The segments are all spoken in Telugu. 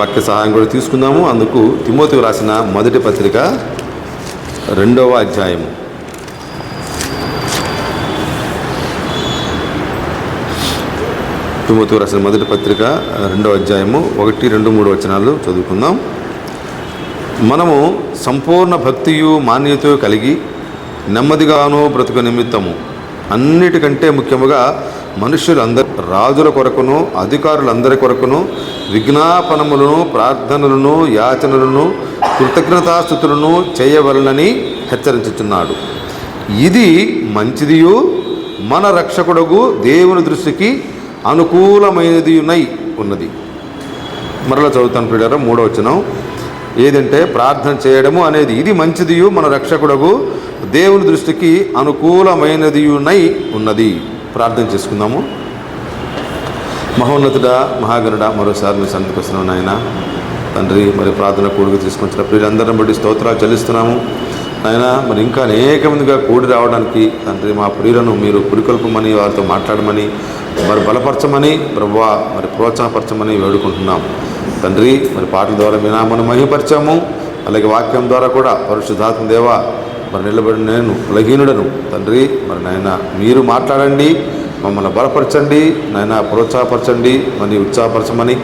వాక్య సహాయం కూడా తీసుకుందాము. అందుకు తిమోతికి రాసిన మొదటి పత్రిక 2వ అధ్యాయము. తిమోతికి రాసిన మొదటి పత్రిక 2వ అధ్యాయము 1, 2, 3 వచనాలు చదువుకుందాం. మనము సంపూర్ణ భక్తియు మాన్యతయు కలిగి నెమ్మదిగాను బ్రతుకు నిమిత్తము అన్నిటికంటే ముఖ్యముగా మనుష్యులందరి రాజుల కొరకును అధికారులందరి కొరకును విజ్ఞాపనములను ప్రార్థనలను యాచనలను కృతజ్ఞతాస్తుతులను చేయవలనని హెచ్చరించుచున్నాడు. ఇది మంచిదియు మన రక్షకుడగు దేవుని దృష్టికి అనుకూలమైనదియునై ఉన్నది. మరలా చదువుతాను ప్రియులారా, 3వ వచనం. ఏదంటే ప్రార్థన చేయడము అనేది ఇది మంచిదియు మన రక్షకుడగు దేవుని దృష్టికి అనుకూలమైనదియునై ఉన్నది. ప్రార్థన చేసుకుందాము. మహోన్నతుడా, మహాగణుడా, మరోసారి మీ సన్నిధికి వస్తున్నాం నాయన తండ్రి. మరి ప్రార్థన కూడిక తీసుకొచ్చిన ప్రియులందరిని బట్టి స్తోత్రాలు చెల్లిస్తున్నాము నాయన. మరి ఇంకా అనేక మందిగా కూడి రావడానికి తండ్రి మా ప్రియులను మీరు పురికొల్పమని, వారితో మాట్లాడమని, మరి బలపరచమని ప్రభువా, మరి ప్రోత్సాహపరచమని వేడుకుంటున్నాం తండ్రి. మరి పాటల ద్వారా మీ నామను మహిమపరిచాము, అలాగే వాక్యం ద్వారా కూడా పరిశుద్ధాత్మ దేవ మరి నిలబడి నేను బలహీనుడను తండ్రి. మరి నాయన మీరు మాట్లాడండి, మమ్మల్ని బలపరచండి నాయన, ప్రోత్సాహపరచండి, మరి ఉత్సాహపరచమని,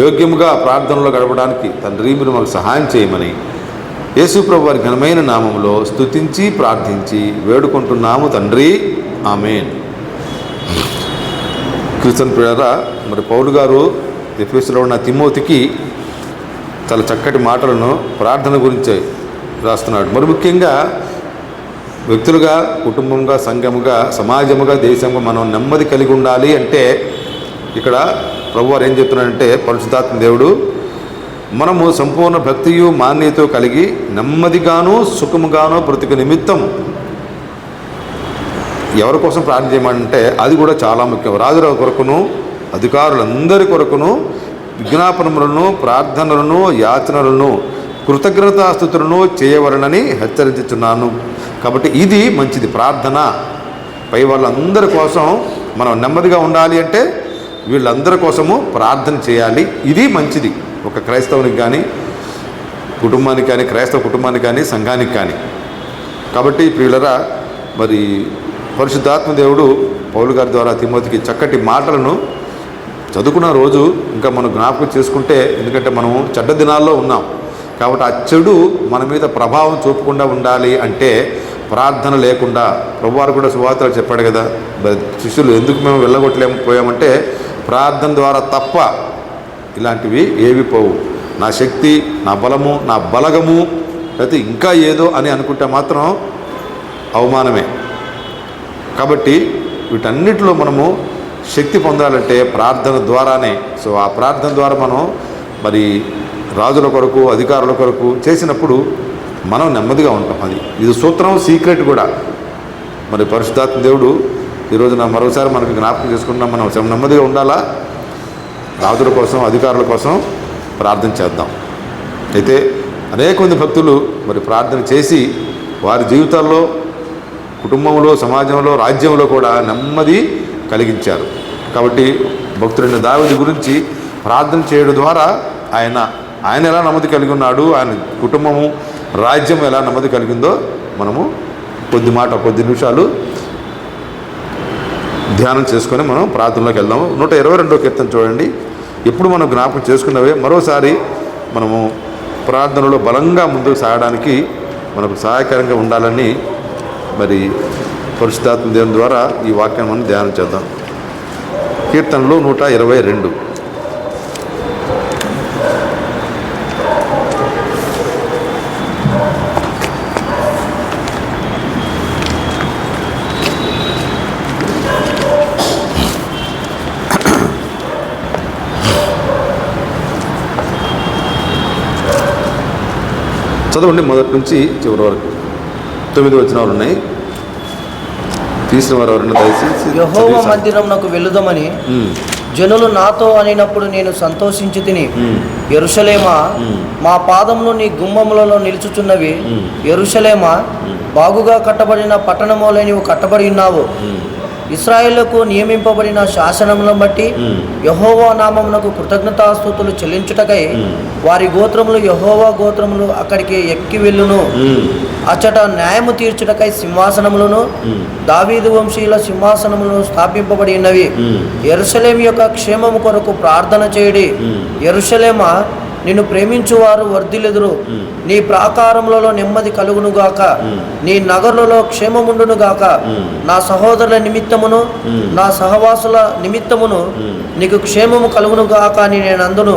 యోగ్యముగా ప్రార్థనలో గడపడానికి తండ్రి మీరు మాకు సహాయం చేయమని యేసు ప్రభు వారి ఘనమైన నామములో స్తుతించి ప్రార్థించి వేడుకుంటున్నాము తండ్రి. ఆమేన్. క్రిస్టియన్ ప్రియులారా, మరి పౌలు గారు ఎఫెసులో ఉన్న తిమోతికి చాలా చక్కటి మాటలను ప్రార్థన గురించే రాస్తున్నాడు. మరి ముఖ్యంగా వ్యక్తులుగా, కుటుంబంగా, సంఘముగా, సమాజముగా, దేశంగా మనం నెమ్మది కలిగి ఉండాలి అంటే ఇక్కడ ప్రభువారు ఏం చెప్తున్నాడంటే, పరిశుద్ధాత్మ దేవుడు మనము సంపూర్ణ భక్తియు మాన్యతతో కలిగి నెమ్మదిగాను సుఖముగాను బ్రతుకు నిమిత్తం ఎవరి కోసం ప్రార్థన చేయమంటే అది కూడా చాలా ముఖ్యం. రాజుల కొరకును అధికారులందరి కొరకును విజ్ఞాపనములను ప్రార్థనలను యాచనలను కృతజ్ఞతాస్తుతులను చేయవలనని హెచ్చరించుచున్నాను. కాబట్టి ఇది మంచిది. ప్రార్థన పై వాళ్ళందరి కోసం మనం నెమ్మదిగా ఉండాలి అంటే వీళ్ళందరి కోసము ప్రార్థన చేయాలి. ఇది మంచిది ఒక క్రైస్తవునికి కానీ, కుటుంబానికి కానీ, క్రైస్తవ కుటుంబానికి కానీ, సంఘానికి కానీ. కాబట్టి ప్రియులరా, మరి పరిశుద్ధాత్మ దేవుడు పౌలు గారి ద్వారా తిమోతికి చక్కటి మాటలను చదువుకున్న రోజు ఇంకా మనం జ్ఞాపకం చేసుకుంటే, ఎందుకంటే మనము చెడ్డ దినాల్లో ఉన్నాం కాబట్టి ఆ చెడు మన మీద ప్రభావం చూపకుండా ఉండాలి అంటే ప్రార్థన లేకుండా, ప్రభువారు కూడా సువార్తలు చెప్పాడు కదా, శిష్యులు ఎందుకు మేము వెళ్ళగొట్టలేకపోయామంటే ప్రార్థన ద్వారా తప్ప ఇలాంటివి ఏవి పోవు. నా శక్తి, నా బలము, నా బలగము, లేకపోతే ఇంకా ఏదో అని అనుకుంటే మాత్రం అవమానమే. కాబట్టి వీటన్నిటిలో మనము శక్తి పొందాలంటే ప్రార్థన ద్వారానే. సో ఆ ప్రార్థన ద్వారా మనం మరి రాజుల కొరకు అధికారుల కొరకు చేసినప్పుడు మనం నెమ్మదిగా ఉంటాం. ఇది సూత్రం, సీక్రెట్ కూడా. మరి పరిశుద్ధాత్మ దేవుడు ఈరోజున మరోసారి మనకు జ్ఞాపకం చేసుకుంటున్నాం. మనం నెమ్మదిగా ఉండాలా, రాజుల కోసం అధికారుల కోసం ప్రార్థన చేద్దాం. అయితే అనేక మంది భక్తులు మరి ప్రార్థన చేసి వారి జీవితాల్లో, కుటుంబంలో, సమాజంలో, రాజ్యంలో కూడా నెమ్మది కలిగించారు. కాబట్టి భక్తుడైన దావీదు గురించి ప్రార్థన చేయడం ద్వారా ఆయన ఎలా నెమ్మది కలిగి ఉన్నాడు, ఆయన కుటుంబము, రాజ్యం ఎలా నెమ్మది కలిగిందో మనము కొద్ది నిమిషాలు ధ్యానం చేసుకొని మనం ప్రార్థనలోకి వెళ్దాము. 122వ కీర్తన చూడండి. ఎప్పుడు మనం జ్ఞాపకం చేసుకున్నవే మరోసారి మనము ప్రార్థనలో బలంగా ముందుకు సాగడానికి మనకు సహాయకరంగా ఉండాలని మరి పరిశుద్ధాత్మ దేవుని ద్వారా ఈ వాక్యాన్ని మనం ధ్యానం చేద్దాం. కీర్తనలు 122. చదవండి మొదటి నుంచి చివరి వరకు. 9 వచనాలు ఉన్నాయి. తీసిన వారు ఎవరైనా దయచేసి యెహోవా మందిరమునకు వెళ్ళుదామని జనులు నాతో అనినప్పుడు నేను సంతోషించి తిని, యెరూషలేమా, మా పాదములు నీ గుమ్మములలో నిలుచుచున్నవి. యెరూషలేమా, బాగుగా కట్టబడిన పట్టణములో నీవు కట్టబడి ఉన్నావు. ఇశ్రాయేలుకు నియమింపబడిన శాసనములను బట్టి యెహోవా నామమునకు కృతజ్ఞతాస్తుతులు చెల్లించుటకై వారి గోత్రములు యెహోవా గోత్రములు అక్కడికి ఎక్కి వెళ్ళును. అచ్చట న్యాయము తీర్చుటకై సింహాసనములను దావీదు వంశీయుల సింహాసనములను స్థాపింపబడి ఉన్నవి. యెరూషలేము యొక్క క్షేమము కొరకు ప్రార్థన చేయడి. యెరూషలేమా, నిన్ను ప్రేమించువారు వర్ధిల్లుదురు. నీ ప్రాకారములలో నెమ్మది కలుగునుగాక, నీ నగరులలో క్షేమముండునుగాక. నా సహోదరుల నిమిత్తమును నా సహవాసుల నిమిత్తమును నీకు క్షేమము కలుగునుగాక అని నేను అందును.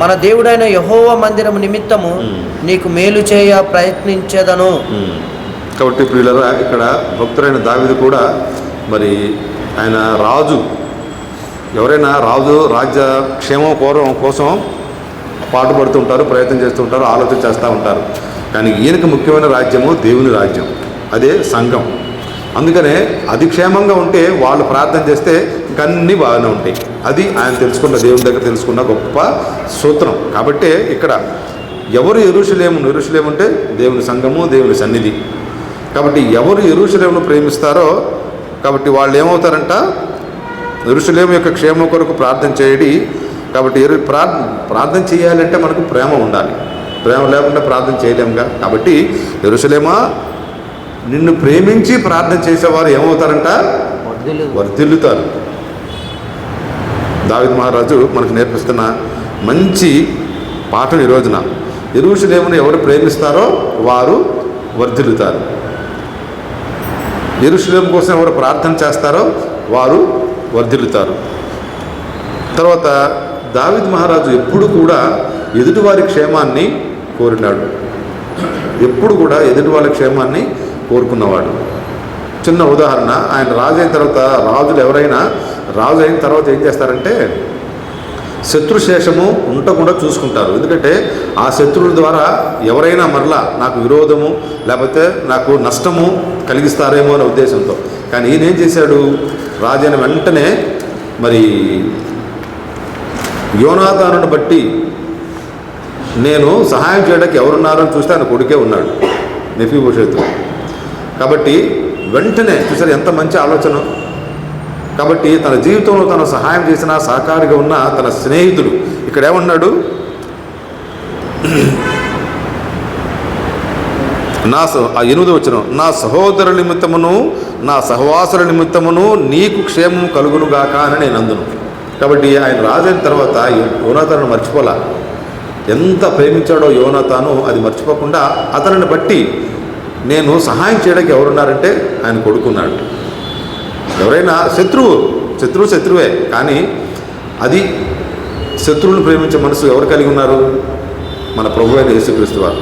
మన దేవుడైన యెహోవా మందిరము నిమిత్తము నీకు మేలు చేయ ప్రయత్నించేదను. కాబట్టి ప్రియులారా, ఇక్కడ భక్తుడైన దావీదు కూడా మరి ఆయన రాజు, ఎవరైనా రాజు రాజ్య క్షేమం కోసం పాటుపడుతుంటారు, ప్రయత్నం చేస్తుంటారు, ఆలోచన చేస్తూ ఉంటారు. కానీ ఈయనకు ముఖ్యమైన రాజ్యము దేవుని రాజ్యం, అదే సంఘం. అందుకనే అది క్షేమంగా ఉంటే వాళ్ళు ప్రార్థన చేస్తే ఇంకన్నీ బాగానే ఉంటాయి. అది ఆయన తెలుసుకున్న, దేవుని దగ్గర తెలుసుకున్న గొప్ప సూత్రం. కాబట్టే ఇక్కడ ఎవరు యెరూషలేము అంటే దేవుని సంఘము, దేవుని సన్నిధి. కాబట్టి ఎవరు యెరూషలేమును ప్రేమిస్తారో కాబట్టి వాళ్ళు ఏమవుతారంట, యెరూషలేము యొక్క క్షేమం కొరకు ప్రార్థన చేయడి. కాబట్టి ప్రార్థన చేయాలంటే మనకు ప్రేమ ఉండాలి. ప్రేమ లేకుండా ప్రార్థన చేయలేముగా. కాబట్టి యెరూషలేమా, నిన్ను ప్రేమించి ప్రార్థన చేసేవారు ఏమవుతారంట, వర్ధిల్లుతారు. దావీదు మహారాజు మనకు నేర్పిస్తున్న మంచి పాఠం ఈ రోజున. యెరూషలేమును ఎవరు ప్రేమిస్తారో వారు వర్ధిల్లుతారు. యెరూషలేము కోసం ఎవరు ప్రార్థన చేస్తారో వారు వర్ధిల్లుతారు. తర్వాత దావీదు మహారాజు ఎప్పుడు కూడా ఎదుటివారి క్షేమాన్ని కోరినాడు. ఎప్పుడు కూడా ఎదుటివారి క్షేమాన్ని కోరుకున్నవాడు. చిన్న ఉదాహరణ, ఆయన రాజు అయిన తర్వాత, రాజులు ఎవరైనా రాజు అయిన తర్వాత ఏం చేస్తారంటే శత్రుశేషము ఉండకుండా చూసుకుంటారు. ఎందుకంటే ఆ శత్రువుల ద్వారా ఎవరైనా మరలా నాకు విరోధము లేకపోతే నాకు నష్టము కలిగిస్తారేమో అనే ఉద్దేశంతో. కానీ ఈయన ఏం చేశాడు, రాజు అయిన వెంటనే మరి యోనాతానుని బట్టి నేను సహాయం చేయడానికి ఎవరున్నారని చూస్తే ఆయన కొడుకే ఉన్నాడు, మెఫీబోషెతు. కాబట్టి వెంటనే చూసారు ఎంత మంచి ఆలోచన. కాబట్టి తన జీవితంలో తను సహాయం చేసిన, సహకారిగా ఉన్న తన స్నేహితుడు ఇక్కడ ఏమన్నాడు, నా 8వ వచనం, నా సహోదరుల నిమిత్తమును నా సహవాసుల నిమిత్తమును నీకు క్షేమం కలుగునుగాక అని నేను అందును. కాబట్టి ఆయన రాజైన తర్వాత యోనాతాను మర్చిపోలా. ఎంత ప్రేమించాడో యోనాతాను, అది మర్చిపోకుండా అతనిని బట్టి నేను సహాయం చేయడానికి ఎవరున్నారంటే ఆయన కొడుకున్నాడు. ఎవరైనా శత్రువే, కానీ అది శత్రువులను ప్రేమించే మనసు ఎవరు కలిగి ఉన్నారు, మన ప్రభు అయిన యేసుక్రీస్తు వారు.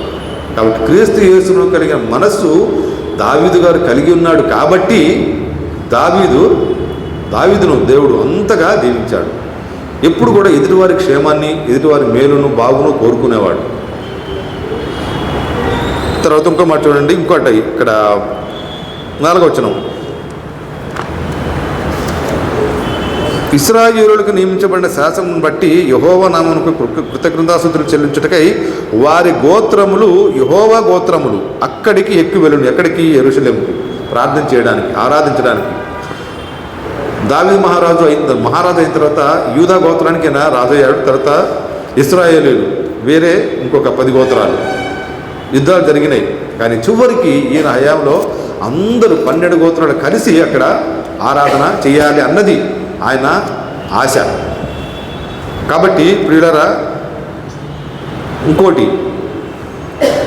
కాబట్టి క్రీస్తు యేసును కలిగిన మనస్సు దావీదు గారు కలిగి ఉన్నాడు. కాబట్టి దావీదును దేవుడు అంతగా దీవించాడు. ఎప్పుడు కూడా ఎదుటివారి క్షేమాన్ని, ఎదుటివారి మేలును, బాగును కోరుకునేవాడు. తర్వాత ఇంకో మాట చూడండి, ఇంకోటి ఇక్కడ 4వ వచనం, ఇశ్రాయేలులకు నియమించబడిన శాసనం బట్టి యెహోవా నామమునకు కృతజ్ఞతాస్తుతులు చెల్లించుటకై వారి గోత్రములు, యెహోవా గోత్రములు అక్కడికి ఎక్కి వెళ్ళును. ఎక్కడికి? యెరూషలేముకు ప్రార్థన చేయడానికి, ఆరాధించడానికి. దావీదు మహారాజు అయిన తర్వాత యూదా గోత్రానికి ఆయన రాజు అయ్యాడు. తర్వాత ఇశ్రాయేలీలు వేరే ఇంకొక 10 గోత్రాలు, యుద్ధాలు జరిగినాయి. కానీ చివరికి ఈయన హయాంలో అందరూ 12 గోత్రాలు కలిసి అక్కడ ఆరాధన చేయాలి అన్నది ఆయన ఆశ. కాబట్టి ప్రియులారా, ఇంకోటి,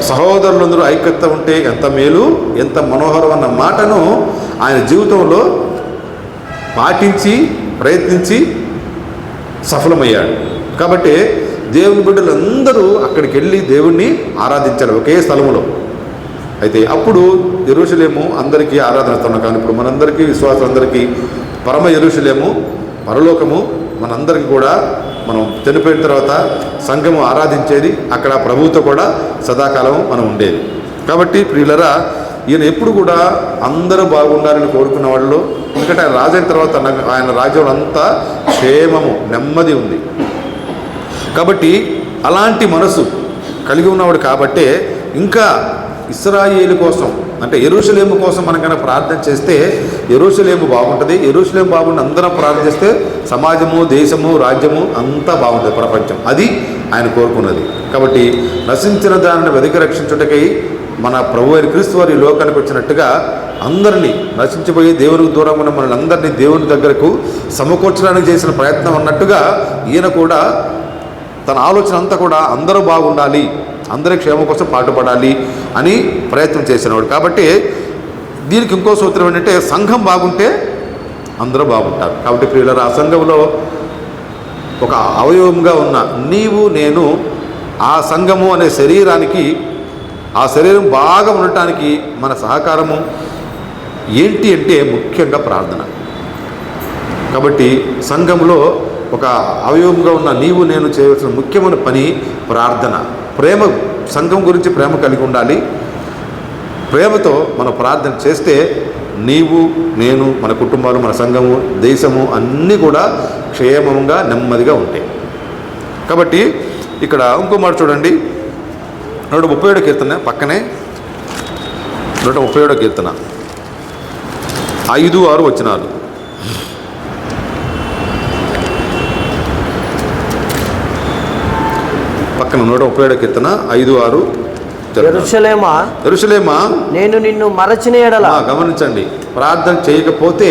సహోదరులందరూ ఐక్యత ఉంటే ఎంత మేలు, ఎంత మనోహరం అన్న మాటను ఆయన జీవితంలో పాటించి ప్రయత్నించి సఫలమయ్యాడు. కాబట్టి దేవుని బిడ్డలందరూ అక్కడికి వెళ్ళి దేవుణ్ణి ఆరాధించారు ఒకే స్థలంలో. అయితే అప్పుడు యెరూషలేము అందరికీ ఆరాధనస్తున్నాం. కానీ ఇప్పుడు మనందరికీ, విశ్వాసులందరికీ పరమ యెరూషలేము, పరలోకము మనందరికీ కూడా మనం చనిపోయిన తర్వాత సంఘము ఆరాధించేది, అక్కడ ప్రభువుతో కూడా సదాకాలం మనం ఉండేది. కాబట్టి ప్రియులరా, ఈయన ఎప్పుడు కూడా అందరూ బాగుండాలని కోరుకున్న వాళ్ళు. ఎందుకంటే ఆయన రాజైన తర్వాత ఆయన రాజ్యంలో అంతా క్షేమము, నెమ్మది ఉంది. కాబట్టి అలాంటి మనసు కలిగి ఉన్నవాడు కాబట్టే ఇంకా ఇశ్రాయేలు కోసం అంటే యెరూషలేము కోసం మనం కనుక ప్రార్థన చేస్తే యెరూషలేము బాగుంటుంది. యెరూషలేము బాగుండి అందరం ప్రార్థన చేస్తే సమాజము, దేశము, రాజ్యము అంతా బాగుంటుంది, ప్రపంచం. అది ఆయన కోరుకున్నది. కాబట్టి నశించిన దానిని వెతికి రక్షించుటకై మన ప్రభు అయిన క్రీస్తు వారి లోకానికి వచ్చినట్టుగా అందరినీ నశించిపోయి దేవునికి దూరంగా ఉన్న మనల్ని అందరినీ దేవుని దగ్గరకు సమకూర్చడానికి చేసిన ప్రయత్నం అన్నట్టుగా ఈయన కూడా తన ఆలోచన అంతా కూడా అందరూ బాగుండాలి, అందరి క్షేమం కోసం పాటుపడాలి అని ప్రయత్నం చేసినవాడు. కాబట్టి దీనికి ఇంకో సూత్రం ఏంటంటే సంఘం బాగుంటే అందరూ బాగుంటారు. కాబట్టి ప్రియులారా, ఆ సంఘంలో ఒక అవయవంగా ఉన్న నీవు నేను ఆ సంఘము అనే శరీరానికి, ఆ శరీరం బాగా ఉండటానికి మన సహకారము ఏంటి అంటే ముఖ్యంగా ప్రార్థన. కాబట్టి సంఘంలో ఒక అవయవంగా ఉన్న నీవు నేను చేయవలసిన ముఖ్యమైన పని ప్రార్థన. ప్రేమ, సంఘం గురించి ప్రేమ కలిగి ఉండాలి. ప్రేమతో మనం ప్రార్థన చేస్తే నీవు నేను మన కుటుంబాలు, మన సంఘము, దేశము అన్నీ కూడా క్షేమంగా నెమ్మదిగా ఉంటాయి. కాబట్టి ఇక్కడ ఇంకో మాట చూడండి, 137 కీర్తన పక్కనే 137 కీర్తన 5, 6 వచనాలు. పక్కన 137 కీర్తన 5, 6. యెరూషలేమా నేను నిన్ను మరచిన ఎడల. గమనించండి, ప్రార్థన చేయకపోతే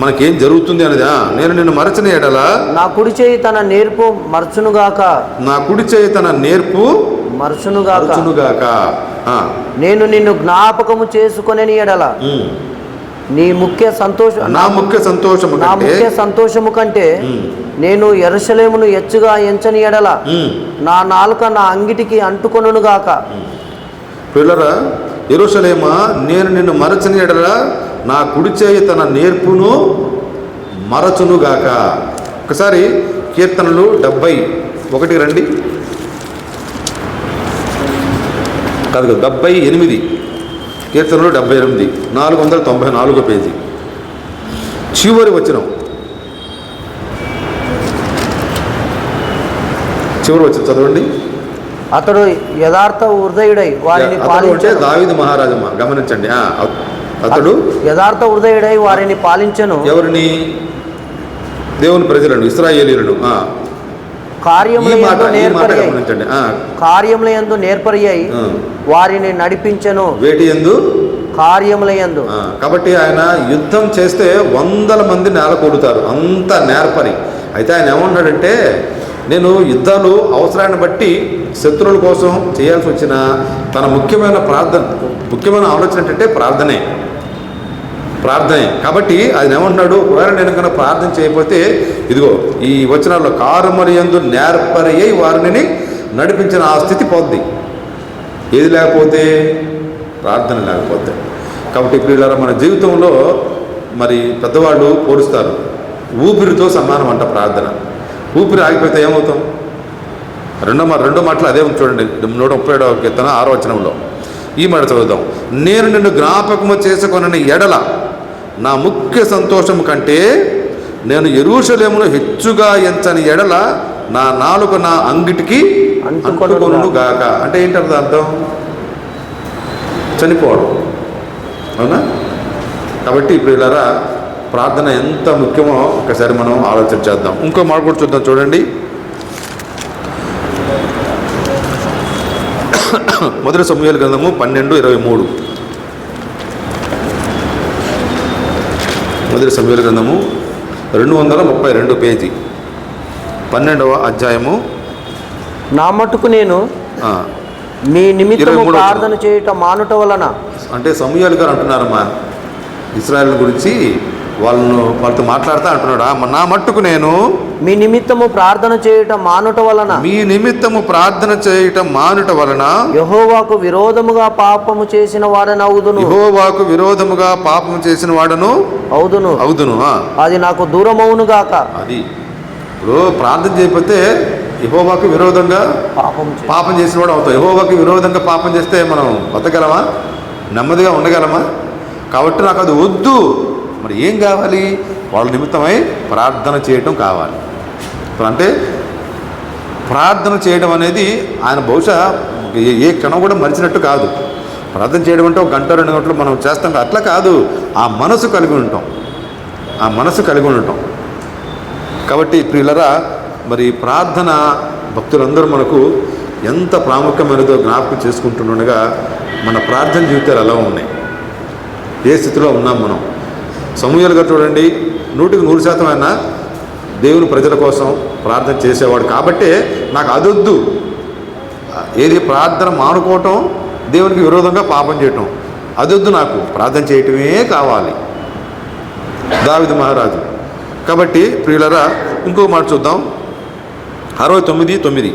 మనకేం జరుగుతుంది అనేది. నేను నిన్ను మరచిన ఎడల నా కుడి చేయి తన నేర్పు మరచునుగాక. నా కుడి చేయి తన నేర్పు మరచునుగాక. నేను నిన్ను జ్ఞాపకము చేసుకొనని ఎడల నీ ముఖ్య సంతోషం నా ముఖ్య సంతోషము కంటే నేను యెరూషలేమును ఎచ్చుగా ఎంచని ఎడల నా నాలుక నా అంగిటికి అంటుకొనుగాక. పిల్లరా, యెరూషలేమా నేను నిన్ను మరచని ఎడల నా కుడి చేయి తన నేర్పును మరచునుగాక. ఒకసారి కీర్తనలు 71 రండి. కాదు 78 కీర్తనలు 78 494 పేజీ చివరి వచనం. చదవండి. అతడు యథార్థ హృదయుడై వారిని పాలించెను. దావీదు మహారాజమ్మ గమనించండి. అతడు యథార్థ హృదయుడై వారిని పాలించెను. ఎవరిని? దేవుని ప్రజలను, ఇశ్రాయేలీయులను. కార్యములయందు నేర్పరియై వారిని నడిపించెను. వేటి యందు? కార్యములయందు. కాబట్టి ఆయన యుద్ధం చేస్తే 100 మంది నేల కూడుతారు, అంత నేర్పరి. అయితే ఆయన ఏమంటాడంటే, నేను యుద్ధాలు అవసరాన్ని బట్టి శత్రువుల కోసం చేయాల్సి వచ్చిన తన ముఖ్యమైన ముఖ్యమైన ఆలోచన ఏంటంటే ప్రార్థనే. కాబట్టి ఆయన ఏమంటున్నాడు, ఒకవేళ నేను కనుక ప్రార్థన చేయకపోతే ఇదిగో ఈ వచనాల్లో కారుమరియందు నేర్పరి అయి వారిని నడిపించిన ఆ స్థితి పోద్ది. ఏది లేకపోతే? ప్రార్థన లేకపోతే. కాబట్టి ప్రియులారా, మన జీవితంలో మరి పెద్దవాళ్ళు పోలుస్తారు, ఊపిరితో సమానం అంట ప్రార్థన. ఊపిరి ఆగిపోతే ఏమవుతాం? రెండో మాటలు అదే చూడండి, 137 కీర్తన 6వ వచనంలో ఈ మాట చదువుదాం. నేను నిన్ను జ్ఞాపకము చేసుకొనని ఎడల నా ముఖ్య సంతోషము కంటే నేను యెరూషలేమును హెచ్చుగా ఎంచని ఎడల నా నాలుక నా అంగిటికి అంటుకొనును గాక. అంటే ఏంటంటే అర్థం? చనిపోవడం, అవునా? కాబట్టి ప్రియులారా, ప్రార్థన ఎంత ముఖ్యమో ఒకసారి మనం ఆలోచన చేద్దాం. ఇంకో మాట కూడా చూద్దాం, చూడండి. మొదటి సమూయేలు గ్రంథము 12:23. మొదటి సమూయేలు గ్రంథము 232 పేజీ 12వ అధ్యాయము. నా మట్టుకు నేను మీ నిమిత్తము ప్రార్థన చేయట మానుట వలన. అంటే సమూయేలు గారు అంటున్నారమ్మా, ఇశ్రాయేలు గురించి వాళ్ళతో మాట్లాడుతూ అంటున్నాడా, నా మట్టుకు నేను మీ నిమిత్తము ప్రార్థన చేయటం మానుట వలన యెహోవాకు విరోధముగా పాపము చేసిన వాడను అవుదును. అది నాకు దూరమవును గాక. అది ఇప్పుడు ప్రార్థన చేయకపోతే యెహోవాకు విరోధంగా పాపం చేసిన వాడు అవుతాం. యెహోవాకు విరోధంగా పాపం చేస్తే మనం బతకగలమా? నెమ్మదిగా ఉండగలమా? కాబట్టి నాకు అది వద్దు. మరి ఏం కావాలి? వాళ్ళ నిమిత్తమై ప్రార్థన చేయటం కావాలి. అంటే ప్రార్థన చేయడం అనేది ఆయన బహుశా ఏ క్షణం కూడా మరిచినట్టు కాదు. ప్రార్థన చేయడం అంటే ఒక గంట 2 గంటలు మనం చేస్తాం, అట్లా కాదు. ఆ మనసు కలిగి ఉంటాం. కాబట్టి ప్రియులరా, మరి ప్రార్థన భక్తులందరూ మనకు ఎంత ప్రాముఖ్యమైనదో జ్ఞాపకం చేసుకుంటుండగా మన ప్రార్థన జీవితాలు ఎలా ఉన్నాయి, ఏ స్థితిలో ఉన్నాం మనం. సమూయేలు గారు చూడండి, 100% ఆయన దేవుని ప్రజల కోసం ప్రార్థన చేసేవాడు. కాబట్టే నాకు అదొద్దు, ఏది ప్రార్థన మానుకోవటం, దేవునికి విరోధంగా పాపం చేయటం అదొద్దు, నాకు ప్రార్థన చేయటమే కావాలి దావీదు మహారాజు. కాబట్టి ప్రియులరా, ఇంకో మాట చూద్దాం. 69:9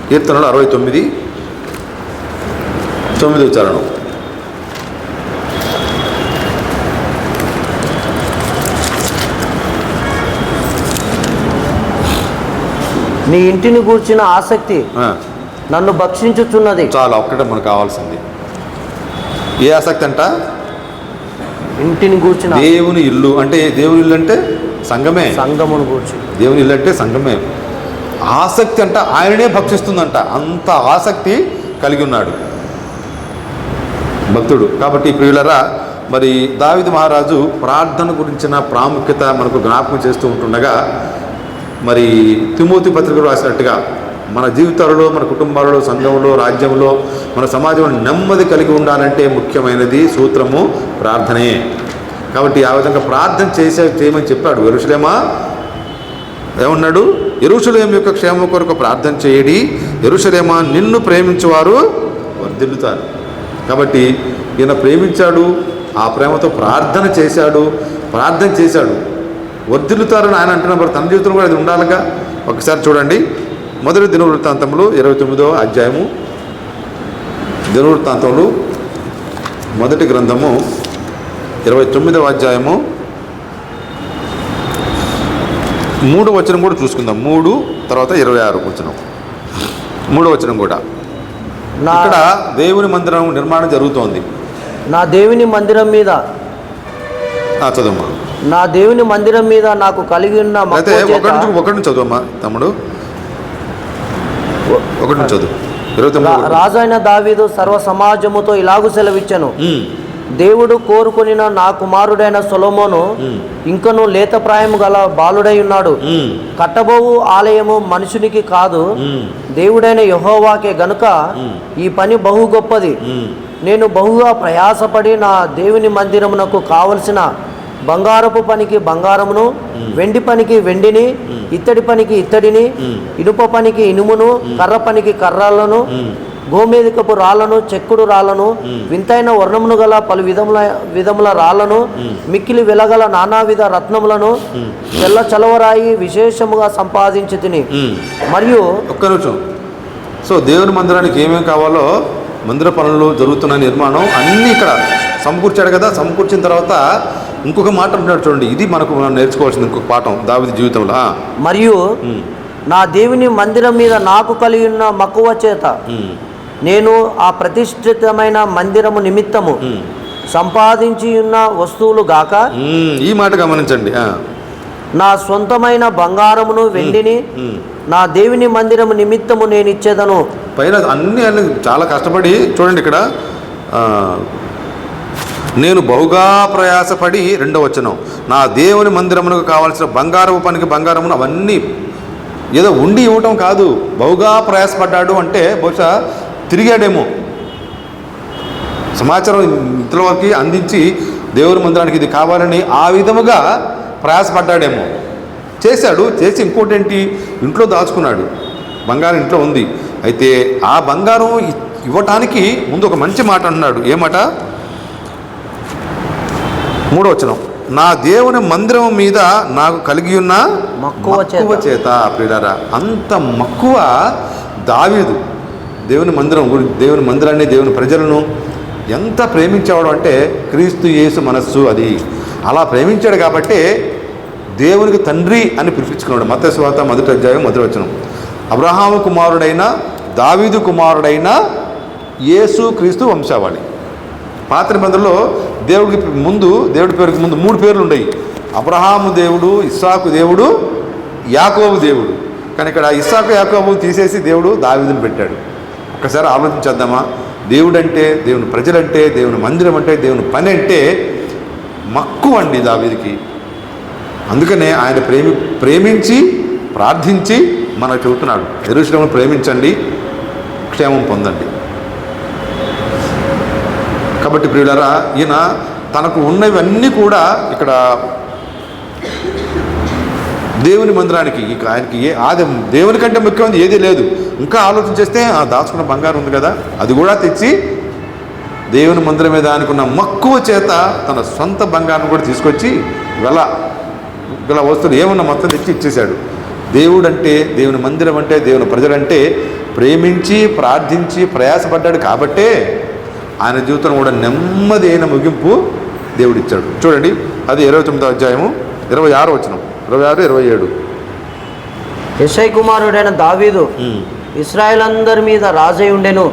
కీర్తనలు 69:9 చరణం. నీ ఇంటిని గూర్చిన ఆసక్తి నన్ను భక్షించుచున్నది. చాలా, ఒక్కటే మనకు కావాల్సింది. ఏ ఆసక్తి అంట? ఇంటిని గూర్చిన. దేవుని ఇల్లు అంటే, దేవుని ఇల్లు అంటే సంఘమే. సంఘమును గూర్చి దేవుని ఇల్లు అంటే సంఘమే. ఆసక్తి అంట ఆయననే భక్షిస్తుందంట, అంత ఆసక్తి కలిగి ఉన్నాడు భక్తుడు. కాబట్టి ప్రియులరా, మరి దావీదు మహారాజు ప్రార్థన గురించిన ప్రాముఖ్యత మనకు జ్ఞాపకం చేస్తూ ఉంటుండగా, మరి తిమోతి పత్రికలో రాసినట్టుగా మన జీవితాలలో, మన కుటుంబాలలో, సంఘంలో, రాజ్యంలో, మన సమాజంలో నెమ్మది కలిగి ఉండాలంటే ముఖ్యమైనది సూత్రము ప్రార్థనే. కాబట్టి ఆ విధంగా ప్రార్థన చేయమని చెప్పాడు. యెరూషలేమా ఏమన్నాడు? యెరూషలేము యొక్క క్షేమం కొరకు ప్రార్థన చేయడి, యెరూషలేమా నిన్ను ప్రేమించువారు వర్ధిల్లుతారు. కాబట్టి ఈయన ప్రేమించాడు, ఆ ప్రేమతో ప్రార్థన చేశాడు, వర్ధిల్లుతారని ఆయన అంటున్నప్పుడు తన జీవితంలో కూడా అది ఉండాలిగా. ఒకసారి చూడండి, మొదటి దినవృత్తాంతములు 29వ అధ్యాయము, దినవృత్తాంతములు మొదటి గ్రంథము 29వ అధ్యాయము 3వ వచనం కూడా చూసుకుందాం. 3 తర్వాత 26 వచనం, 3వ వచనం కూడా. ఇక్కడ దేవుని మందిరం నిర్మాణం జరుగుతోంది. నా దేవుని మందిరం మీద చదువమ్మా. నా దేవుని మందిరం మీద నాకు కలిగి ఉన్న అయితే ఒకటి చదువమ్మా తమ్ముడు, ఒకటి చదువు. రాజైన దావీదు సర్వ సమాజముతో ఇలాగు సెలవిచ్చెను, దేవుడు కోరుకొనిన నా కుమారుడైన సొలొమోను ఇంకను లేత ప్రాయము గల బాలుడై ఉన్నాడు. కట్టబోవు ఆలయము మనుషునికి కాదు, దేవుడైన యెహోవాకే గనుక ఈ పని బహు గొప్పది. నేను బహుగా ప్రయాసపడి నా దేవుని మందిరమునకు కావలసిన బంగారపు పనికి బంగారమును, వెండి పనికి వెండిని, ఇత్తడి పనికి ఇత్తడిని, ఇనుప పనికి ఇనుమును, కర్ర పనికి కర్రలను, గోమేధికపు రాళ్లను, చెక్కుడు రాళ్లను, వింతైన వర్ణమును గల పలు విధముల రాళ్లను, మిక్కిలి వెలగల నానావిధ రత్నములను, తెల్ల చలవరాయి విశేషముగా సంపాదించి తిని. మరియు ఒక్క నిమిషం. సో దేవుని మందిరానికి ఏమేమి కావాలో, మందిర పనులు జరుగుతున్న నిర్మాణం అన్నీ ఇక్కడ సమకూర్చాడు కదా. సమకూర్చిన తర్వాత ఇంకొక మాట అంటున్నాడు చూడండి, ఇది మనకు మనం నేర్చుకోవాల్సింది ఇంకొక పాఠం దావీదు జీవితంలో. మరియు నా దేవుని మందిరం మీద నాకు కలిగి ఉన్న మక్కువ చేత నేను ఆ ప్రతిష్ఠితమైన మందిరము నిమిత్తము సంపాదించి ఉన్న వస్తువులు గాక, ఈ మాట గమనించండి, నా సొంతమైన బంగారమును వెండిని నా దేవుని మందిరము నిమిత్తము నేను ఇచ్చేదను. పైన అన్ని చాలా కష్టపడి చూడండి ఇక్కడ, నేను బహుగా ప్రయాసపడి, 2వ వచనం, నా దేవుని మందిరమునకు కావాల్సిన బంగారపు పనికి బంగారమును, అవన్నీ ఏదో ఉండి ఇవ్వటం కాదు, బహుగా ప్రయాసపడ్డాడు అంటే బహుశా తిరిగాడేమో, సమాచారం ఇతరుల వరకు అందించి దేవుని మందిరానికి ఇది కావాలని ఆ విధముగా ప్రయాసపడ్డాడేమో. చేసి ఇంకోటి ఏంటి, ఇంట్లో దాచుకున్నాడు. బంగారం ఇంట్లో ఉంది. అయితే ఆ బంగారం ఇవ్వటానికి ముందు ఒక మంచి మాట అంటున్నాడు. ఏమాట? 3వ వచనం, నా దేవుని మందిరం మీద నాకు కలిగి ఉన్న మక్కువ చేత. ప్రియులారా, అంత మక్కువ దావీదు దేవుని మందిరం గురించి, దేవుని మందిరాన్ని, దేవుని ప్రజలను ఎంత ప్రేమించేవాడు అంటే క్రీస్తు యేసు మనస్సు అది. అలా ప్రేమించాడు కాబట్టి దేవునికి తండ్రి అని పిలిపించుకున్నాడు. మత్తయి సువార్త 1వ అధ్యాయం 1వ వచనం, అబ్రహాము కుమారుడైన దావీదు కుమారుడైన యేసు క్రీస్తు వంశావళి. పాత నిబంధనలో దేవుడి పేరుకి ముందు 3 పేర్లు ఉన్నాయి. అబ్రహాము దేవుడు, ఇస్సాకు దేవుడు, యాకోబు దేవుడు. కానీ ఇక్కడ ఇస్సాకు యాకోబు తీసేసి దేవుడు దావీదుని పెట్టాడు. ఒకసారి ఆలోచించేద్దామా? దేవుడు అంటే, దేవుని ప్రజలంటే, దేవుని మందిరం అంటే, దేవుని పని అంటే మక్కువ అండి దావీదుకి. అందుకనే ఆయన ప్రేమించి ప్రార్థించి మనకు చెబుతున్నాడు, యెరూషలేమును ప్రేమించండి, క్షేమం పొందండి. కాబట్టి ప్రియులారా, ఈయన తనకు ఉన్నవన్నీ కూడా ఇక్కడ దేవుని మందిరానికి, ఇక ఆయనకి దేవుని కంటే ముఖ్యమైనది ఏదీ లేదు. ఇంకా ఆలోచన చేస్తే దాచుకున్న బంగారం ఉంది కదా, అది కూడా తెచ్చి దేవుని మందిరం మీద అనుకున్న మక్కువ చేత తన సొంత బంగారం కూడా తీసుకొచ్చి గల వస్తువులు ఏమన్నా మొత్తం తెచ్చి ఇచ్చేశాడు. దేవుడు అంటే, దేవుని మందిరం అంటే, దేవుని ప్రజలంటే ప్రేమించి ప్రార్థించి ప్రయాసపడ్డాడు కాబట్టే ఆయన జీవితం కూడా నెమ్మది అయిన ముగింపు దేవుడు ఇచ్చాడు. చూడండి, అది 29వ అధ్యాయము 26వ వచనం, 26, 27. యెషై కుమారుడైన దావీదు ఇశ్రాయేలందరి మీద రాజై ఉండెను.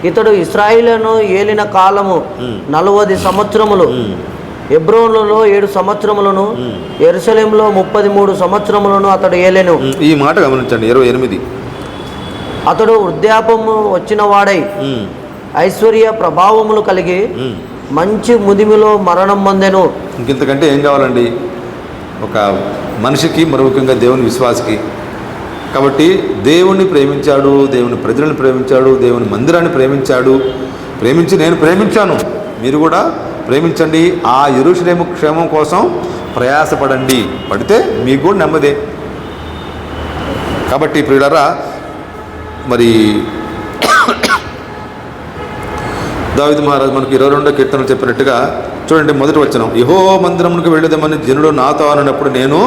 ఇతడు ఇశ్రాయేలును ఏలిన కాలము 40 సంవత్సరములు. హెబ్రోనులో 7 సంవత్సరములను, యెరూషలేములో 33 సంవత్సరములను అతడు ఏలెను. ఈ మాట గమనించండి. 28. అతడు వృద్ధాపము వచ్చిన వాడై ఐశ్వర్య ప్రభావములు కలిగి మంచి ముదిమిలో మరణం పొందెను. ఇంకింతకంటే ఏం కావాలండి ఒక మనిషికి, మరి ముఖ్యంగా దేవుని విశ్వాసికి? కాబట్టి దేవుణ్ణి ప్రేమించాడు, దేవుని ప్రజలను ప్రేమించాడు, దేవుని మందిరాన్ని ప్రేమించాడు. ప్రేమించి నేను ప్రేమించాను, మీరు కూడా ప్రేమించండి, ఆ యెరూషలేము క్షేమం కోసం ప్రయాసపడండి. పడితే మీకు కూడా నెమ్మదే. కాబట్టి ప్రియులారా, మరి దావీదు మహారాజు మనకు 22వ కీర్తనలు చెప్పినట్టుగా చూడండి, మొదటి వచనం, యెహోవా మందిరమునకు వెళ్ళేదమని జనులు నాతో అన్నప్పుడు నేను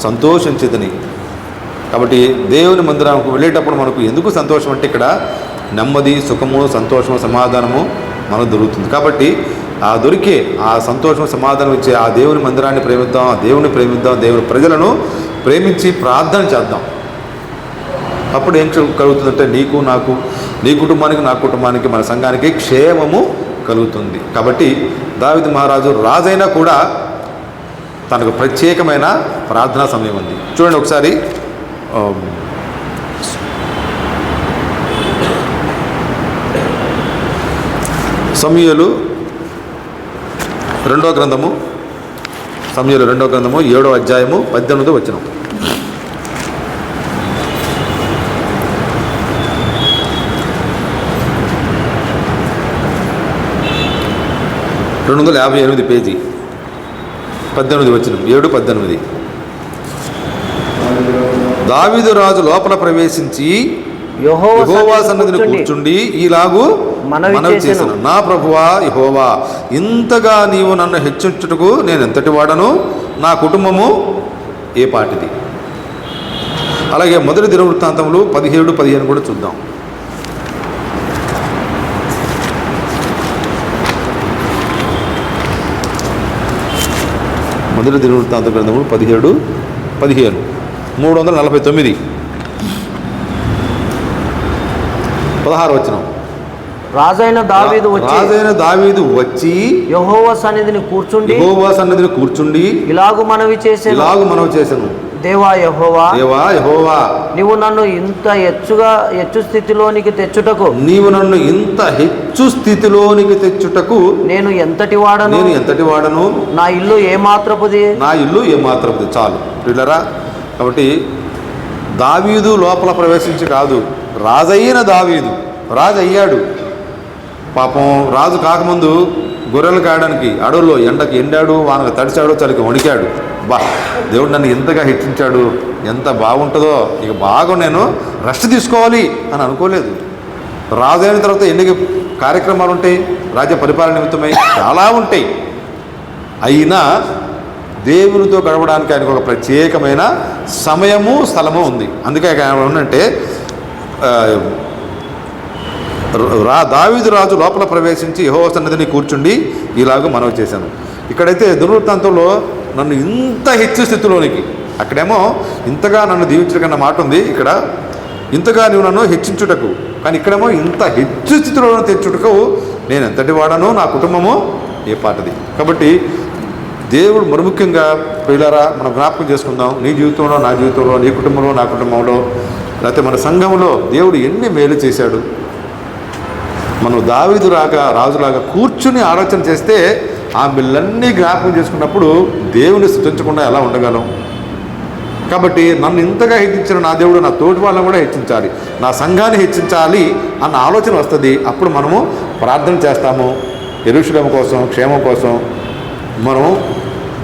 సంతోషించేదని. కాబట్టి దేవుని మందిరానికి వెళ్ళేటప్పుడు మనకు ఎందుకు సంతోషం అంటే, ఇక్కడ నెమ్మది, సుఖము, సంతోషము, సమాధానము మనకు దొరుకుతుంది. కాబట్టి ఆ దొరికే ఆ సంతోషం, సమాధానం ఇచ్చే ఆ దేవుని మందిరాన్ని ప్రేమిద్దాం, ఆ దేవుని ప్రేమిద్దాం, దేవుని ప్రజలను ప్రేమించి ప్రార్థన చేద్దాం. అప్పుడు ఏం కలుగుతుందంటే, నీకు, నాకు, నీ కుటుంబానికి, నా కుటుంబానికి, మన సంఘానికి క్షేమము కలుగుతుంది. కాబట్టి దావీదు మహారాజు రాజైనా కూడా తనకు ప్రత్యేకమైన ప్రార్థనా సమయం ఉంది. చూడండి ఒకసారి, సమూయేలు 2వ గ్రంథము, సమూయేలు 2వ గ్రంథము 7వ అధ్యాయము 18వ వచనం. పేజీ 18 వచనం, 7-18. దావీదు రాజు లోపల ప్రవేశించి యెహోవా సన్నిధిని కూర్చుండి ఈలాగు మనవి చేశాను, నా ప్రభువా యెహోవా, ఇంతగా నీవు నన్ను హెచ్చించుటకు నేను ఎంతటి వాడను, నా కుటుంబము ఏ పాటిది. అలాగే మొదటి దినవృత్తాంతములు 17-15 కూడా చూద్దాం. మొదటి దినవృత్తాంత గ్రంథము 17-15, 349, 16వ వచనం. రాజైన దావీదు వచ్చి యెహోవా సన్నిధిని కూర్చుండి ఇలాగు మనవి చేసెను, దేవా యెహోవా, నీవు నన్ను ఇంత హెచ్చు స్థితిలోనికి తెచ్చుటకు నేను ఎంతటి వాడను, నా ఇల్లు ఏమాత్రపుది. చాలు పిల్లరా. కాబట్టి దావీదు లోపల ప్రవేశించి కాదు, రాజైన దావీదు రాజు అయ్యాడు. పాపం రాజు కాకముందు గొర్రెలు కాయడానికి అడవుల్లో ఎండకి ఎండాడు, వానకు తడిచాడు, చలికి వణికాడు. దేవుడు నన్ను ఎంతగా హెచ్చించాడు, ఎంత బాగుంటుందో, ఇక బాగా నేను రెస్ట్ తీసుకోవాలి అని అనుకోలేదు. రాజు అయిన తర్వాత ఎన్ని కార్యక్రమాలు ఉంటాయి, రాజ్య పరిపాలన నిమిత్తమై చాలా ఉంటాయి. అయినా దేవునితో గడపడానికి ఆయనకు ఒక ప్రత్యేకమైన సమయము, స్థలము ఉంది. అందుకే ఆయన ఏంటంటే, దావీదు రాజు లోపల ప్రవేశించి యెహోవా సన్నిధిని కూర్చుండి ఇలాగ మనవి చేశాను. ఇక్కడైతే దినవృత్తాంతంలో నన్ను ఇంత హెచ్చు స్థితిలోనికి, అక్కడేమో ఇంతగా నన్ను దీవించకన్న మాట ఉంది, ఇక్కడ ఇంతగా నువ్వు నన్ను హెచ్చించుటకు, కానీ ఇక్కడేమో ఇంత హెచ్చు స్థితిలో తెచ్చుటకు నేను ఎంతటి వాడను, నా కుటుంబము ఏ పాటది. కాబట్టి దేవుడు మరి ముఖ్యంగా పిల్లరా మనం జ్ఞాపకం చేసుకుందాం, నీ జీవితంలో, నా జీవితంలో, నీ కుటుంబంలో, నా కుటుంబంలో, లేకపోతే మన సంఘంలో దేవుడు ఎన్ని మేలు చేశాడు. మనం దావీదు రాజులాగా కూర్చుని ఆలోచన చేస్తే ఆ బిళ్ళన్నీ జ్ఞాపకం చేసుకున్నప్పుడు దేవుని స్తుతించకుండా ఎలా ఉండగలం? కాబట్టి నన్ను ఇంతగా హెచ్చించిన నా దేవుడు నా తోటి వాళ్ళని కూడా హెచ్చించాలి, నా సంఘాన్ని హెచ్చించాలి అన్న ఆలోచన వస్తుంది. అప్పుడు మనము ప్రార్థన చేస్తాము, యెరూషలేము కోసం, క్షేమం కోసం మనం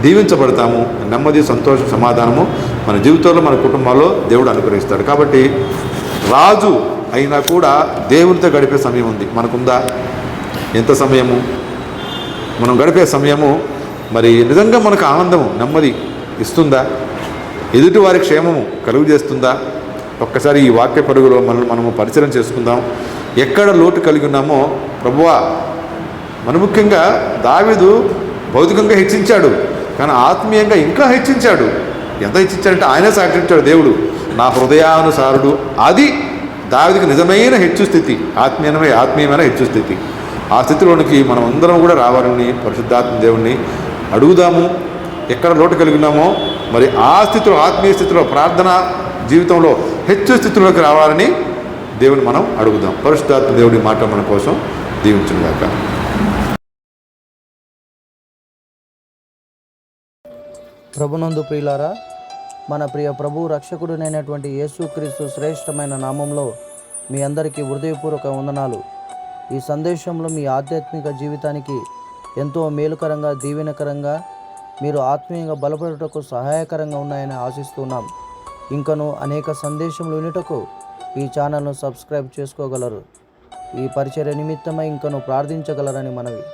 దీవించబడతాము. నెమ్మది, సంతోషం, సమాధానము మన జీవితంలో, మన కుటుంబాల్లో దేవుడు అనుగ్రహిస్తాడు. కాబట్టి రాజు అయినా కూడా దేవునితో గడిపే సమయం ఉంది. మనకుందా? ఎంత సమయము మనం గడిపే సమయము మరి నిజంగా మనకు ఆనందము, నెమ్మది ఇస్తుందా? ఎదుటి వారి క్షేమము కలుగు చేస్తుందా? ఒక్కసారి ఈ వాక్య పరుగులో మనము పరిచయం చేసుకుందాం. ఎక్కడ లోటు కలిగి ఉన్నామో ప్రభువా, మన ముఖ్యంగా దావీదు భౌతికంగా హెచ్చించాడు, కానీ ఆత్మీయంగా ఇంకా హెచ్చించాడు. ఎంత హెచ్చించాడంటే ఆయనే సాక్షించాడు, దేవుడు నా హృదయానుసారుడు. అది దావీదుకి నిజమైన హెచ్చు స్థితి, ఆత్మీయమైన హెచ్చు స్థితి. ఆ స్థితిలోనికి మనం అందరం కూడా రావాలని పరిశుద్ధాత్మ దేవుణ్ణి అడుగుదాము. ఎక్కడ లోటు కలిగినామో మరి ఆ స్థితిలో, ఆత్మీయ స్థితిలో, ప్రార్థన జీవితంలో హెచ్చు స్థితిలోకి రావాలని దేవుని మనం అడుగుదాం. పరిశుద్ధాత్మ దేవుని మాట మన కోసం దీవించుగాక. ప్రభునందు ప్రియులారా, మన ప్రియ ప్రభు రక్షకుడునైనటువంటి యేసుక్రీస్తు శ్రేష్టమైన నామంలో మీ అందరికీ హృదయపూర్వక వందనాలు. ఈ సందేశంలో మీ ఆధ్యాత్మిక జీవితానికి ఎంతో మేలుకరంగా, దీవెనకరంగా, మీరు ఆత్మీయంగా బలపడుటకు సహాయకరంగా ఉన్నాయని ఆశిస్తున్నాం. ఇంకను అనేక సందేశములు వినుటకు ఈ ఛానల్ను సబ్స్క్రైబ్ చేసుకోగలరు. ఈ పరిచర్య నిమిత్తమై ఇంకను ప్రార్థించగలరని మనవి.